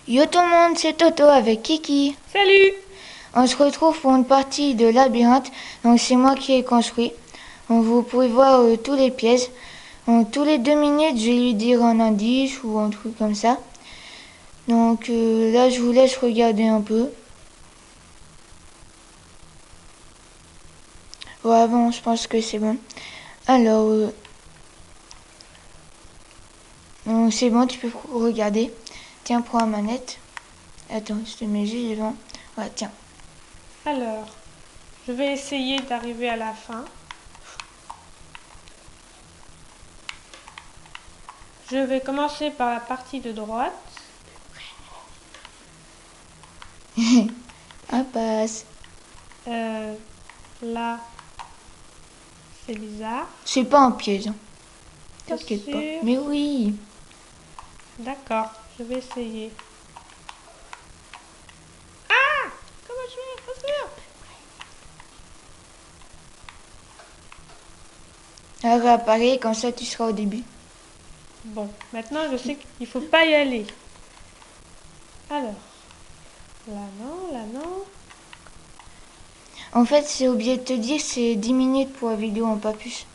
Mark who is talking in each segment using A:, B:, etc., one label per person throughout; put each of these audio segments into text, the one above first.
A: Yo tout le monde, c'est Toto avec Kiki.
B: Salut!
A: On se retrouve pour une partie de labyrinthe. Donc c'est moi qui ai construit. Donc, vous pouvez voir tous les pièges. Donc tous les 2 minutes, je vais lui dire un indice ou un truc comme ça. Donc là, je vous laisse regarder un peu. Ouais, bon, je pense que c'est bon. Alors, donc c'est bon, tu peux regarder. Tiens, prends la manette. Attends, je te mets juste devant. Ouais, tiens.
B: Alors, je vais essayer d'arriver à la fin. Je vais commencer par la partie de droite.
A: Impasse.
B: Là, c'est bizarre.
A: C'est pas un piège. Hein.
B: Pas
A: T'inquiète pas.
B: sûr.
A: Mais oui.
B: D'accord, je vais essayer. Ah! Comment je fais? Pas sûr.
A: Elle réapparaît, comme ça tu seras au début.
B: Bon, maintenant je sais qu'il faut pas y aller. Alors, là non.
A: En fait, j'ai oublié de te dire, c'est 10 minutes pour la vidéo, en pas plus.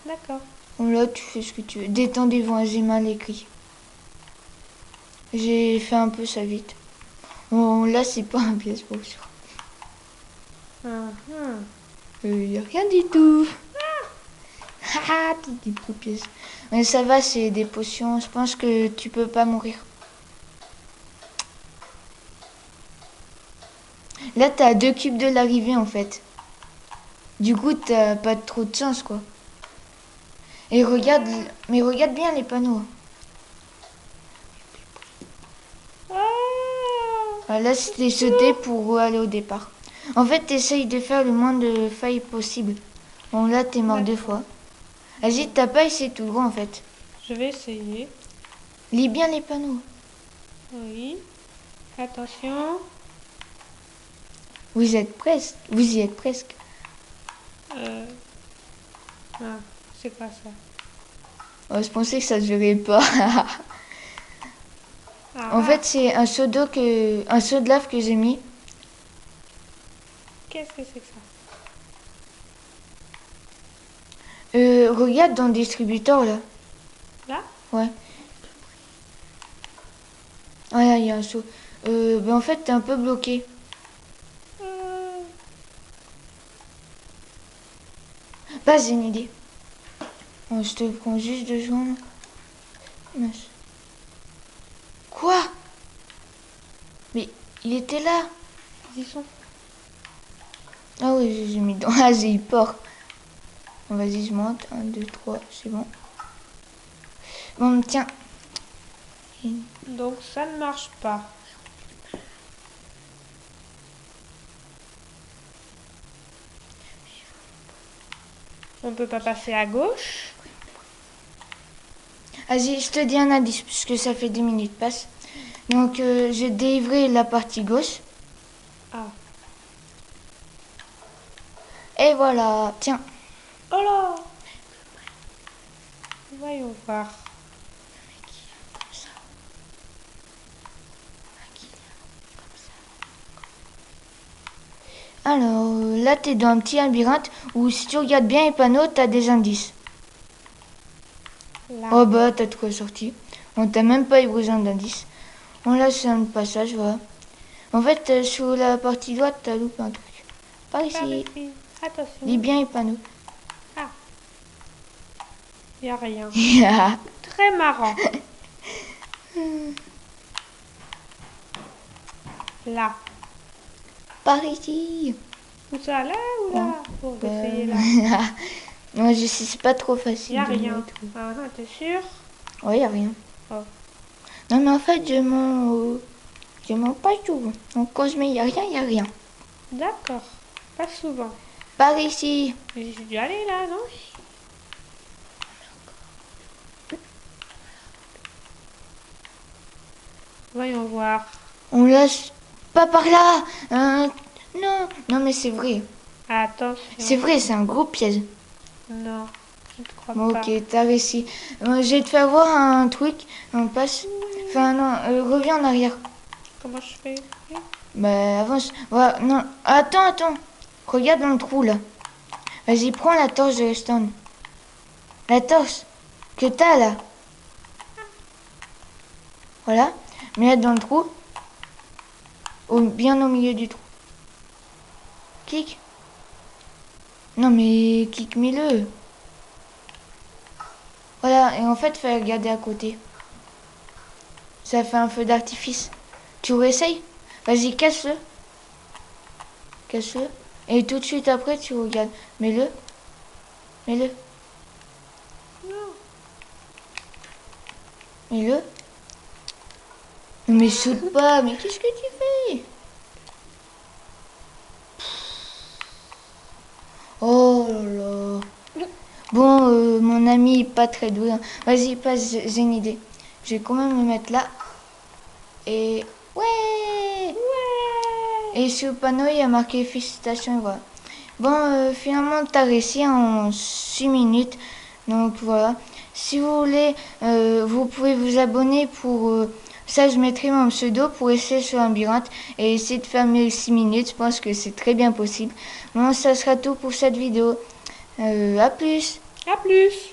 B: D'accord.
A: Bon, là, tu fais ce que tu veux. Détendez-vous, hein, j'ai mal écrit. J'ai fait un peu ça vite. Bon, là, c'est pas un piège pour sûr. Y a rien du tout. Haha, des petits pièges. Mais ça va, c'est des potions. Je pense que tu peux pas mourir. Là, t'as 2 cubes de l'arrivée, en fait. Du coup, t'as pas trop de chance, quoi. Et regarde, mais regarde bien les panneaux. Là, c'était sauté pour aller au départ. En fait, t'essayes de faire le moins de failles possible. Bon, là, t'es mort 2 fois. Vas-y, t'as pas essayé tout droit, en fait.
B: Je vais essayer.
A: Lis bien les panneaux.
B: Oui. Attention.
A: Vous y êtes presque.
B: Ah, c'est quoi ça?
A: Oh, je pensais que ça se verrait pas. En fait, c'est un seau de lave que j'ai mis.
B: Qu'est-ce que c'est que ça?
A: Regarde dans le distributeur, là.
B: Là?
A: Ouais. Ah, là, il y a un seau. En fait, t'es un peu bloqué. Bah, j'ai une idée. Bon, je te prends juste 2 secondes. Mince. Quoi? Mais il était là.
B: Ils y sont.
A: Ah oui, j'ai mis dans. Ah, j'ai eu peur. Bon, vas-y, je monte. 1, 2, 3, c'est bon. Bon, tiens.
B: Donc ça ne marche pas. On peut pas passer à gauche.
A: Vas-y, je te dis un indice, puisque ça fait 2 minutes passe. Donc, j'ai délivré la partie gauche.
B: Ah.
A: Et voilà, tiens.
B: Oh là! Voyons voir.
A: Alors, là, t'es dans un petit labyrinthe où, si tu regardes bien les panneaux, t'as des indices.
B: Là.
A: Oh bah, t'as de quoi sortir. On t'a même pas eu besoin d'indices. Bon, là, c'est un passage, voilà. En fait, sur la partie droite, t'as loupé un truc. Par ici.
B: Attention.
A: Lis bien les panneaux.
B: Ah. Y a rien. Très marrant. Là.
A: Par ici.
B: Où ça? Là ou là? Bon, on va essayer là.
A: Non, je sais, c'est pas trop facile.
B: Y a
A: de
B: rien.
A: mettre.
B: Ah, t'es sûr?
A: Ouais, y a rien.
B: Oh.
A: Non, mais en fait, je mens pas souvent. Donc, quand je mets y a rien, y a rien.
B: D'accord. Pas souvent.
A: Par ici.
B: J'ai dû aller là, non? Voyons voir.
A: On laisse pas par là. Non, non, mais c'est vrai.
B: Attention.
A: C'est vrai, c'est un gros piège.
B: Non, je ne crois
A: Bon,
B: pas.
A: ok, t'as réussi. Je vais te faire voir un truc. On passe. Enfin non, reviens en arrière.
B: Comment je fais?
A: Bah avance. Voilà, non, attends. Regarde dans le trou là. Vas-y, prends la torche de stand. La torche que t'as là. Voilà. Mets-la dans le trou. Bien au milieu du trou. Clique. Non mais clique, mets-le. Voilà, et en fait, faut regarder à côté. Ça fait un feu d'artifice. Tu réessayes? Vas-y, casse-le. Casse-le. Et tout de suite après, tu regardes. Mets-le. Mets-le. Mets-le. Non mais saute pas, mais qu'est-ce que tu fais? Oh là là. Bon, mon ami est pas très doué. Vas-y, passe, j'ai une idée. Je vais quand même me mettre là. Et... Ouais. Et sur le panneau, il y a marqué félicitations, voilà. Bon, finalement, tu as réussi en 6 minutes. Donc voilà. Si vous voulez, vous pouvez vous abonner pour... ça, je mettrai mon pseudo pour essayer sur Labyrinthe et essayer de faire mes 6 minutes. Je pense que c'est très bien possible. Bon, ça sera tout pour cette vidéo. À plus.
B: À plus.